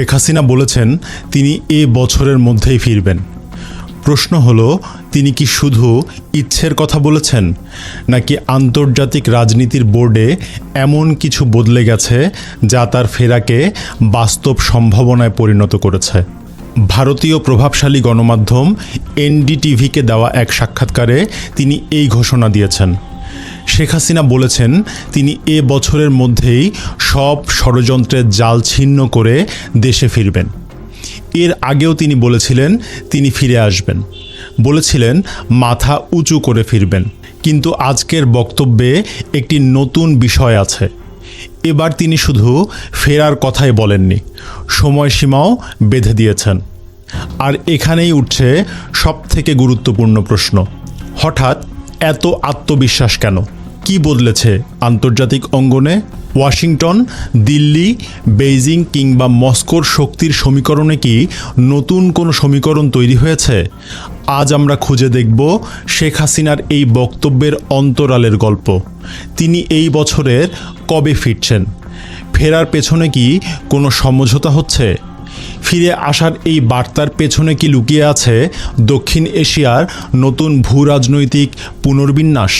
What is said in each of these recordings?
শেখ হাসিনা বলেছেন তিনি এ বছরের মধ্যেই ফিরবেন। প্রশ্ন হলো, তিনি কি শুধু ইচ্ছের কথা বলেছেন, নাকি আন্তর্জাতিক রাজনীতির বোর্ডে এমন কিছু বদলে গেছে যা তার ফেরাকে বাস্তব সম্ভাবনায় পরিণত করেছে? ভারতীয় প্রভাবশালী গণমাধ্যম এনডিটিভিকে দেওয়া এক সাক্ষাৎকারে তিনি এই ঘোষণা দিয়েছেন। শেখ হাসিনা বলেছেন তিনি এ বছরের মধ্যেই সব ষড়যন্ত্রের জাল ছিন্ন করে দেশে ফিরবেন। এর আগেও তিনি বলেছিলেন তিনি ফিরে আসবেন, বলেছিলেন মাথা উঁচু করে ফিরবেন। কিন্তু আজকের বক্তব্যে একটি নতুন বিষয় আছে। এবার তিনি শুধু ফেরার কথাই বলেননি, সময়সীমাও বেঁধে দিয়েছেন। আর এখানেই উঠছে সবথেকে গুরুত্বপূর্ণ প্রশ্ন, হঠাৎ এত আত্মবিশ্বাস কেন? কি বদলেছে আন্তর্জাতিক অঙ্গনে? ওয়াশিংটন, দিল্লি, বেইজিং কিংবা মস্কোর শক্তির সমীকরণে কি নতুন কোনো সমীকরণ তৈরি হয়েছে? আজ আমরা খুঁজে দেখব শেখ হাসিনার এই বক্তব্যের অন্তরালের গল্প। তিনি এই বছরের কবে ফিরছেন? ফেরার পেছনে কি কোনো সমঝোতা হচ্ছে? ফিরে আসার এই বার্তার পেছনে কি লুকিয়ে আছে দক্ষিণ এশিয়ার নতুন ভূরাজনৈতিক পুনর্বিন্যাস?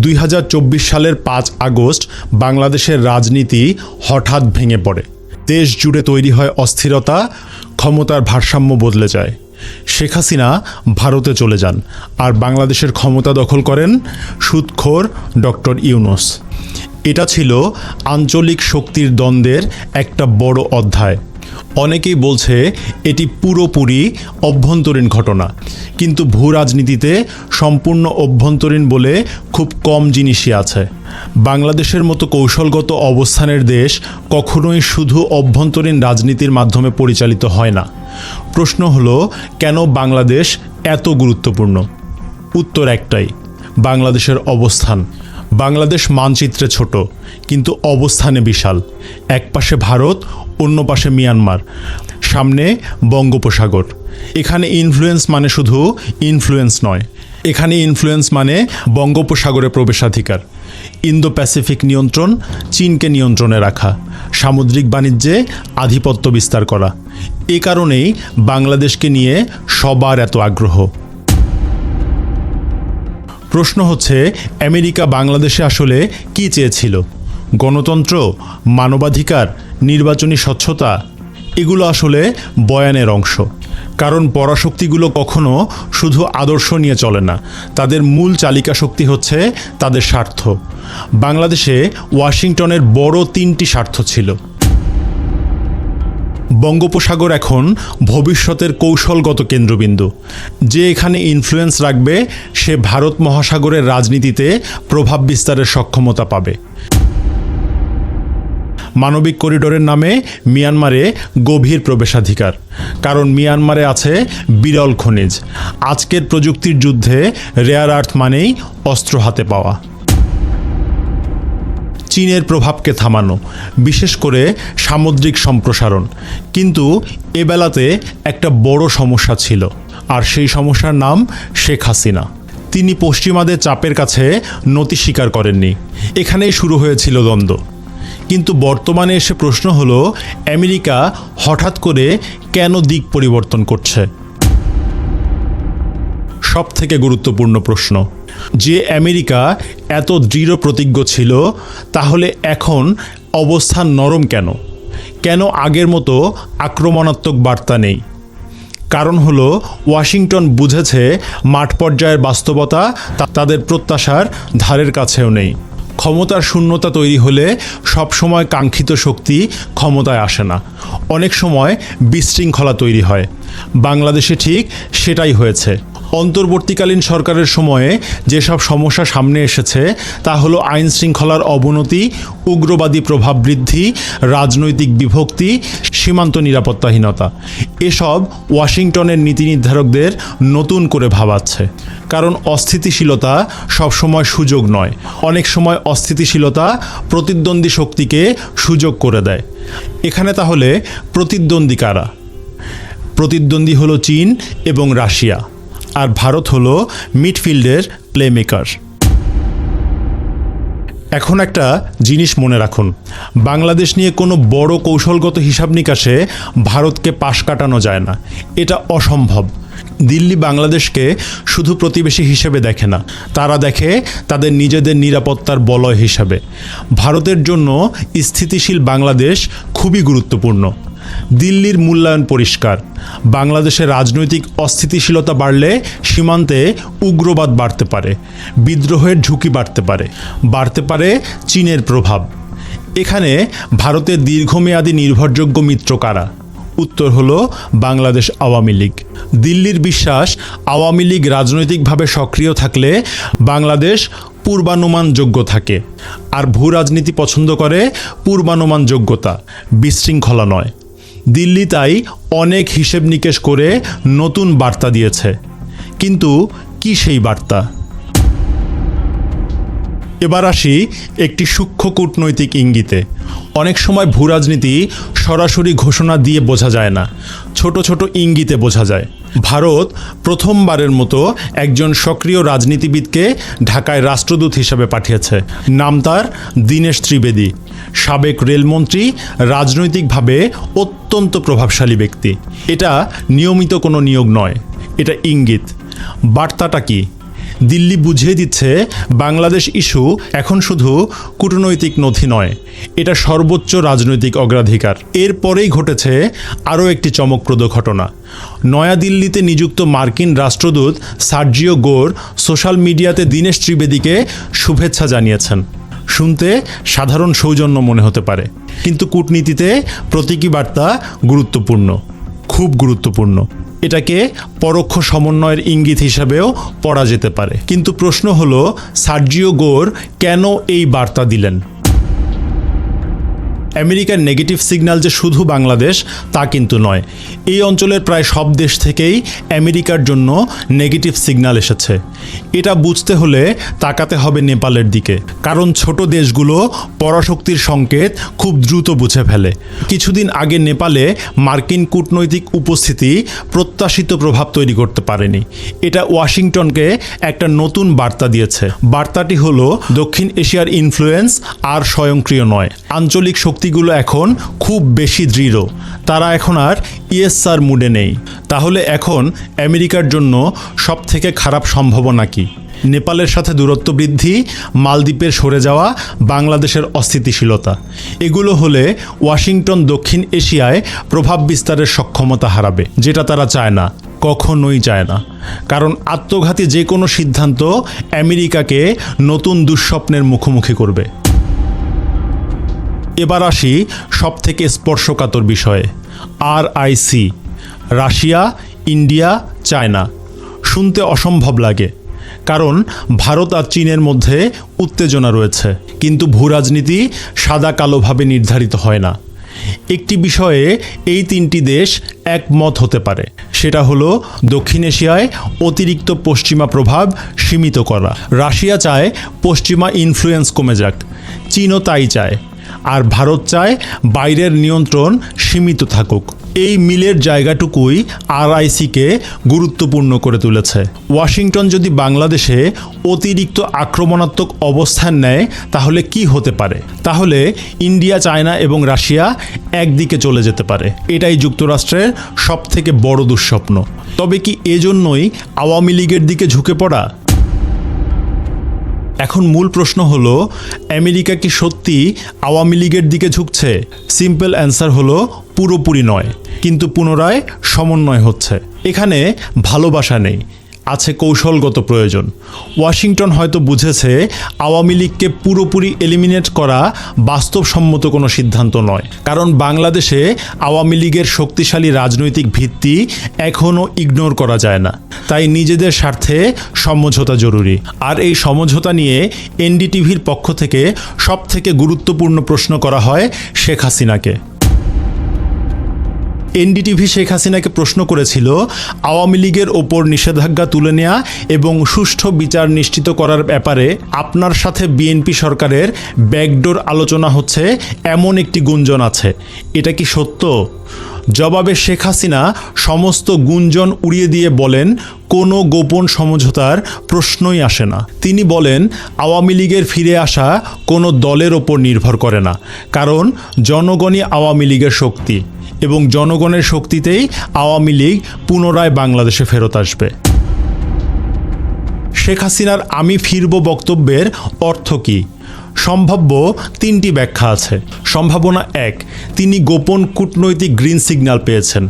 2024 সালের 5 আগস্ট বাংলাদেশের রাজনীতি হঠাৎ ভেঙে পড়ে। দেশ জুড়ে তৈরি হয় অস্থিরতা, ক্ষমতার ভারসাম্য বদলে যায়। শেখ হাসিনা ভারতে চলে যান আর বাংলাদেশের ক্ষমতা দখল করেন সুদখোর ডক্টর ইউনূস। এটা ছিল আঞ্চলিক শক্তির দ্বন্দ্বের একটা বড় অধ্যায়। অনেকেই বলছে এটি পুরোপুরি অভ্যন্তরীণ ঘটনা, কিন্তু ভূরাজনীতিতে সম্পূর্ণ অভ্যন্তরীণ বলে খুব কম জিনিসই আছে। বাংলাদেশের মতো কৌশলগত অবস্থানের দেশ কখনোই শুধু অভ্যন্তরীণ রাজনীতির মাধ্যমে পরিচালিত হয় না। প্রশ্ন হলো, কেন বাংলাদেশ এত গুরুত্বপূর্ণ? উত্তর একটাই, বাংলাদেশের অবস্থান। বাংলাদেশ মানচিত্রে ছোট, কিন্তু অবস্থানে বিশাল। এক পাশে ভারত, অন্য পাশে মিয়ানমার, সামনে বঙ্গোপসাগর। এখানে ইনফ্লুয়েন্স মানে শুধু ইনফ্লুয়েন্স নয়, এখানে ইনফ্লুয়েন্স মানে বঙ্গোপসাগরে প্রবেশাধিকার, ইন্দো প্যাসিফিক নিয়ন্ত্রণ, চীনকে নিয়ন্ত্রণে রাখা, সামুদ্রিক বাণিজ্যে আধিপত্য বিস্তার করা। এ কারণেই বাংলাদেশকে নিয়ে সবার এত আগ্রহ। প্রশ্ন হচ্ছে, আমেরিকা বাংলাদেশে আসলে কী চেয়েছিল? গণতন্ত্র, মানবাধিকার, নির্বাচনী স্বচ্ছতা? এগুলো আসলে বয়ানের অংশ। কারণ পরাশক্তিগুলো কখনো শুধু আদর্শ নিয়ে চলে না, তাদের মূল চালিকা শক্তি হচ্ছে তাদের স্বার্থ। বাংলাদেশে ওয়াশিংটনের বড় 3টি স্বার্থ ছিল। বঙ্গোপসাগর এখন ভবিষ্যতের কৌশলগত কেন্দ্রবিন্দু। যে এখানে ইনফ্লুয়েন্স রাখবে সে ভারত মহাসাগরের রাজনীতিতে প্রভাব বিস্তারের সক্ষমতা পাবে। মানবিক করিডোরের নামে মিয়ানমারে গভীর প্রবেশাধিকার, কারণ মিয়ানমারে আছে বিরল খনিজ। আজকের প্রযুক্তির যুদ্ধে রেয়ার আর্থ মানেই অস্ত্র হাতে পাওয়া। চীনের প্রভাবকে থামানো, বিশেষ করে সামুদ্রিক সম্প্রসারণ। কিন্তু এ বেলাতে একটা বড় সমস্যা ছিল, আর সেই সমস্যার নাম শেখ হাসিনা। তিনি পশ্চিমাদের চাপের কাছে নতি স্বীকার করেননি। এখানেই শুরু হয়েছিল দ্বন্দ্ব। কিন্তু বর্তমানে এসে প্রশ্ন হলো, আমেরিকা হঠাৎ করে কেন দিক পরিবর্তন করছে? সবথেকে গুরুত্বপূর্ণ প্রশ্ন, যে আমেরিকা এত দৃঢ় প্রতিজ্ঞ ছিল, তাহলে এখন অবস্থান নরম কেন? কেন আগের মতো আক্রমণাত্মক বার্তা নেই? কারণ হলো, ওয়াশিংটন বুঝেছে মাঠ পর্যায়ের বাস্তবতা তাদের প্রত্যাশার ধারের কাছেও নেই। ক্ষমতার শূন্যতা তৈরি হলে সবসময় কাঙ্ক্ষিত শক্তি ক্ষমতায় আসে না, অনেক সময় বিশৃঙ্খলা তৈরি হয়। বাংলাদেশে ঠিক সেটাই হয়েছে। অন্তর্বর্তীকালীন সরকারের সময়ে যেসব সমস্যা সামনে এসেছে তা হলো আইন শৃঙ্খলার অবনতি, উগ্রবাদী প্রভাব বৃদ্ধি, রাজনৈতিক বিভক্তি, সীমান্ত নিরাপত্তাহীনতা। এসব ওয়াশিংটনের নীতি নির্ধারকদের নতুন করে ভাবাচ্ছে। কারণ অস্থিতিশীলতা সবসময় সুযোগ নয়, অনেক সময় অস্থিতিশীলতা প্রতিদ্বন্দ্বী শক্তিকে সুযোগ করে দেয়। এখানে তাহলে প্রতিদ্বন্দ্বী কারা? প্রতিদ্বন্দ্বী হলো চীন এবং রাশিয়া, আর ভারত হলো মিডফিল্ডের প্লেমেকার। এখন একটা জিনিস মনে রাখুন, বাংলাদেশ নিয়ে কোনো বড় কৌশলগত হিসাব নিকাশে ভারতকে পাশ কাটানো যায় না, এটা অসম্ভব। দিল্লি বাংলাদেশকে শুধু প্রতিবেশী হিসেবে দেখে না, তারা দেখে তাদের নিজেদের নিরাপত্তার বলয় হিসাবে। ভারতের জন্য স্থিতিশীল বাংলাদেশ খুবই গুরুত্বপূর্ণ। দিল্লির মূল্যায়ন পরিষ্কার, বাংলাদেশের রাজনৈতিক অস্থিতিশীলতা বাড়লে সীমান্তে উগ্রবাদ বাড়তে পারে, বিদ্রোহের ঝুঁকি বাড়তে পারে চীনের প্রভাব। এখানে ভারতের দীর্ঘমেয়াদী নির্ভরযোগ্য মিত্র কারা? উত্তর হলো বাংলাদেশ আওয়ামী লীগ। দিল্লির বিশ্বাস, আওয়ামী লীগ রাজনৈতিকভাবে সক্রিয় থাকলে বাংলাদেশ পূর্বানুমানযোগ্য থাকে, আর ভূ রাজনীতি পছন্দ করে পূর্বানুমানযোগ্যতা, বিশৃঙ্খলা নয়। দিল্লি তাই অনেক হিসেব নিকেশ করে নতুন বার্তা দিয়েছে, কিন্তু কি সেই বার্তা? এবার আসি একটি সূক্ষ্ম কূটনৈতিক ইঙ্গিতে। অনেক সময় ভূ রাজনীতি সরাসরি ঘোষণা দিয়ে বোঝা যায় না, ছোট ছোট ইঙ্গিতে বোঝা যায়। ভারত প্রথমবারের মতো একজন সক্রিয় রাজনীতিবিদকে ঢাকায় রাষ্ট্রদূত হিসেবে পাঠিয়েছে। নাম তার দীনেশ ত্রিবেদী, সাবেক রেলমন্ত্রী, রাজনৈতিকভাবে অত্যন্ত প্রভাবশালী ব্যক্তি। এটা নিয়মিত কোনো নিয়োগ নয়, এটা ইঙ্গিত। বার্তাটা কি? দিল্লি বুঝিয়ে দিচ্ছে বাংলাদেশ ইস্যু এখন শুধু কূটনৈতিক নথি নয়, এটা সর্বোচ্চ রাজনৈতিক অগ্রাধিকার। এরপরেই ঘটেছে আরও একটি চমকপ্রদ ঘটনা। নয়াদিল্লিতে নিযুক্ত মার্কিন রাষ্ট্রদূত সার্জিও গোর সোশ্যাল মিডিয়াতে দীনেশ ত্রিবেদীকে শুভেচ্ছা জানিয়েছেন। শুনতে সাধারণ সৌজন্য মনে হতে পারে, কিন্তু কূটনীতিতে প্রতীকী বার্তা গুরুত্বপূর্ণ, খুব গুরুত্বপূর্ণ। এটাকে পরোক্ষ সমন্বয়ের ইঙ্গিত হিসাবেও পড়া যেতে পারে। কিন্তু প্রশ্ন হলো, সার্জিও গোর কেন এই বার্তা দিলেন? আমেরিকার নেগেটিভ সিগন্যাল যে শুধু বাংলাদেশ তা কিন্তু নয়। এই অঞ্চলের প্রায় সব দেশ থেকেই আমেরিকার জন্য নেগেটিভ সিগন্যাল এসেছে। এটা বুঝতে হলে তাকাতে হবে নেপালের দিকে, কারণ ছোট দেশগুলো পরাশক্তির সংকেত খুব দ্রুত বুঝে ফেলে। কিছুদিন আগে নেপালে মার্কিন কূটনৈতিক উপস্থিতি প্রত্যাশিত প্রভাব তৈরি করতে পারেনি। এটা ওয়াশিংটনকে একটা নতুন বার্তা দিয়েছে। বার্তাটি হলো, দক্ষিণ এশিয়ার ইনফ্লুয়েন্স আর স্বয়ংক্রিয় নয়, আঞ্চলিক শক্তিগুলো এখন খুব বেশি দৃঢ়। তারা এখন আর ইএসআর মুডে নেই। তাহলে এখন আমেরিকার জন্য সবথেকে খারাপ সম্ভাবনা কি? নেপালের সাথে দূরত্ব বৃদ্ধি, মালদ্বীপের সরে যাওয়া, বাংলাদেশের অস্থিতিশীলতা। এগুলো হলে ওয়াশিংটন দক্ষিণ এশিয়ায় প্রভাব বিস্তারের সক্ষমতা হারাবে, যেটা তারা চায় না, কখনোই চায় না। কারণ আত্মঘাতী যে কোনো সিদ্ধান্ত আমেরিকাকে নতুন দুঃস্বপ্নের মুখোমুখি করবে। এবার আসি সবথেকে স্পর্শকাতর বিষয়ে, আরআইসি, রাশিয়া, ইন্ডিয়া, চায়না। শুনতে অসম্ভব লাগে, কারণ ভারত আর চীনের মধ্যে উত্তেজনা রয়েছে, কিন্তু ভূরাজনীতি সাদা কালোভাবে নির্ধারিত হয় না। একটি বিষয়ে এই তিনটি দেশ একমত হতে পারে, সেটা হলো দক্ষিণ এশিয়ায় অতিরিক্ত পশ্চিমা প্রভাব সীমিত করা। রাশিয়া চায় পশ্চিমা ইনফ্লুয়েন্স কমে যাক, চীনও তাই চায়, আর ভারত চায় বাইরের নিয়ন্ত্রণ সীমিত থাকুক। এই মিলের জায়গাটুকুই আরআইসিকে গুরুত্বপূর্ণ করে তুলেছে। ওয়াশিংটন যদি বাংলাদেশে অতিরিক্ত আক্রমণাত্মক অবস্থান নেয়, তাহলে কি হতে পারে? তাহলে ইন্ডিয়া, চায়না এবং রাশিয়া একদিকে চলে যেতে পারে। এটাই যুক্তরাষ্ট্রের সবথেকে বড় দুঃস্বপ্ন। তবে কি এজন্যই আওয়ামী লীগের দিকে ঝুঁকে পড়া? এখন মূল প্রশ্ন হলো, আমেরিকা কি সত্যি আওয়ামী লীগের দিকে ঝুঁকছে? সিম্পল অ্যান্সার হলো পুরোপুরি নয়, কিন্তু পুনরায় সমন্বয় হচ্ছে। এখানে ভালোবাসা নেই, আছে কৌশলগত প্রয়োজন। ওয়াশিংটন হয়তো বুঝেছে আওয়ামী লীগকে পুরোপুরি এলিমিনেট করা বাস্তবসম্মত কোনো সিদ্ধান্ত নয়, কারণ বাংলাদেশে আওয়ামী লীগের শক্তিশালী রাজনৈতিক ভিত্তি এখনও ইগনোর করা যায় না। তাই নিজেদের স্বার্থে সমঝোতা জরুরি। আর এই সমঝোতা নিয়ে এনডিটিভির পক্ষ থেকে সবথেকে গুরুত্বপূর্ণ প্রশ্ন করা হয় শেখ হাসিনাকে। এনডিটিভি শেখ হাসিনাকে প্রশ্ন করেছিল, আওয়ামী লীগের ওপর নিষেধাজ্ঞা তুলে নেওয়া এবং সুষ্ঠু বিচার নিশ্চিত করার ব্যাপারে আপনার সাথে বিএনপি সরকারের ব্যাকডোর আলোচনা হচ্ছে এমন একটি গুঞ্জন আছে, এটা কি সত্য? জবাবে শেখ হাসিনা সমস্ত গুঞ্জন উড়িয়ে দিয়ে বলেন, কোনো গোপন সমঝোতার প্রশ্নই আসে না। তিনি বলেন, আওয়ামী লীগের ফিরে আসা কোনো দলের ওপর নির্ভর করে না, কারণ জনগণই আওয়ামী লীগের শক্তি এবং জনগণের শক্তিতেই আওয়ামী লীগ পুনরায় বাংলাদেশে ফেরত আসবে। শেখ হাসিনার আমি ফিরব বক্তব্যের অর্থ কী? সম্ভাব্য তিনটি ব্যাখ্যা আছে। সম্ভাবনা 1, তিনি গোপন কূটনৈতিক গ্রিন সিগন্যাল পেয়েছেন।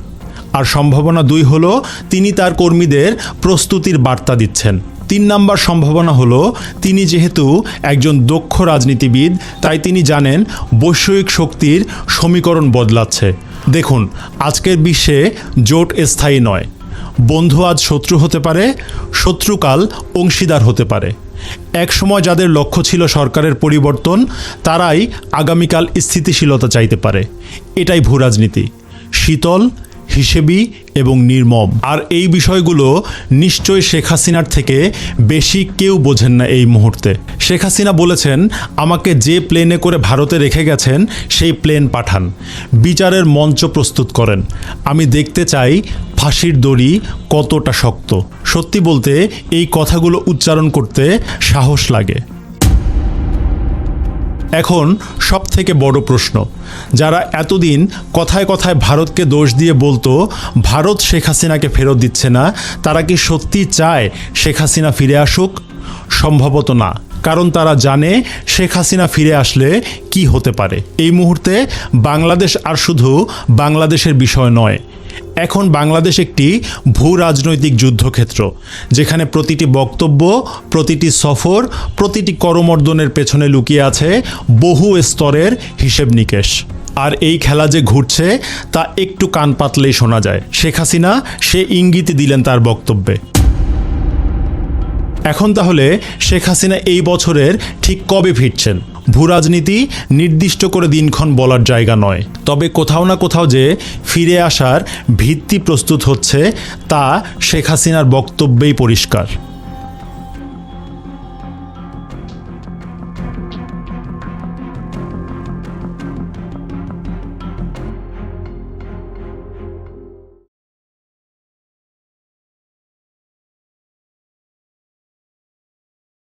আর সম্ভাবনা 2 হলো তিনি তার কর্মীদের প্রস্তুতির বার্তা দিচ্ছেন। 3 নম্বর সম্ভাবনা হলো তিনি যেহেতু একজন দক্ষ রাজনীতিবিদ, তাই তিনি জানেন বৈশ্বিক শক্তির সমীকরণ বদলাচ্ছে। দেখুন, আজকের বিশ্বে জোট স্থায়ী নয়। বন্ধু আজ শত্রু হতে পারে, শত্রুকাল অংশীদার হতে পারে। এক সময় যাদের লক্ষ্য ছিল সরকারের পরিবর্তন, তারাই আগামীকাল স্থিতিশীলতা চাইতে পারে। এটাই ভূরাজনীতি, শীতল, হিসেবি এবং নির্মম। আর এই বিষয়গুলো নিশ্চয়ই শেখ হাসিনার থেকে বেশি কেউ বোঝেন না এই মুহূর্তে। শেখ হাসিনা বলেছেন, আমাকে যে প্লেনে করে ভারতে রেখে গেছেন সেই প্লেন পাঠান, বিচারের মঞ্চ প্রস্তুত করেন। আমি দেখতে চাই ফাঁসির দড়ি কতটা শক্ত। সত্যি বলতে এই কথাগুলো উচ্চারণ করতে সাহস লাগে। এখন সবথেকে বড় প্রশ্ন, যারা এতদিন কথায় কথায় ভারতকে দোষ দিয়ে বলতো ভারত শেখ হাসিনাকে ফেরত দিচ্ছে না, তারা কি সত্যি চায় শেখ হাসিনা ফিরে আসুক? সম্ভবত না, কারণ তারা জানে শেখ হাসিনা ফিরে আসলে কি হতে পারে। এই মুহূর্তে বাংলাদেশ আর শুধু বাংলাদেশের বিষয় নয়, এখন বাংলাদেশ একটি ভূ রাজনৈতিক যুদ্ধক্ষেত্র, যেখানে প্রতিটি বক্তব্য, প্রতিটি সফর, প্রতিটি করমর্দনের পেছনে লুকিয়ে আছে বহু স্তরের হিসেব নিকেশ। আর এই খেলা যে ঘুরছে তা একটু কান পাতলেই শোনা যায়। শেখ হাসিনা সে ইঙ্গিত দিলেন তার বক্তব্যে। এখন তাহলে শেখ হাসিনা এই বছরের ঠিক কবে ফিরছেন? ভূরাজনীতি নির্দিষ্ট করে দিনক্ষণ বলার জায়গা নয়, তবে কোথাও না কোথাও যে ফিরে আসার ভিত্তি প্রস্তুত হচ্ছে তা শেখ হাসিনার বক্তব্যেই পরিষ্কার।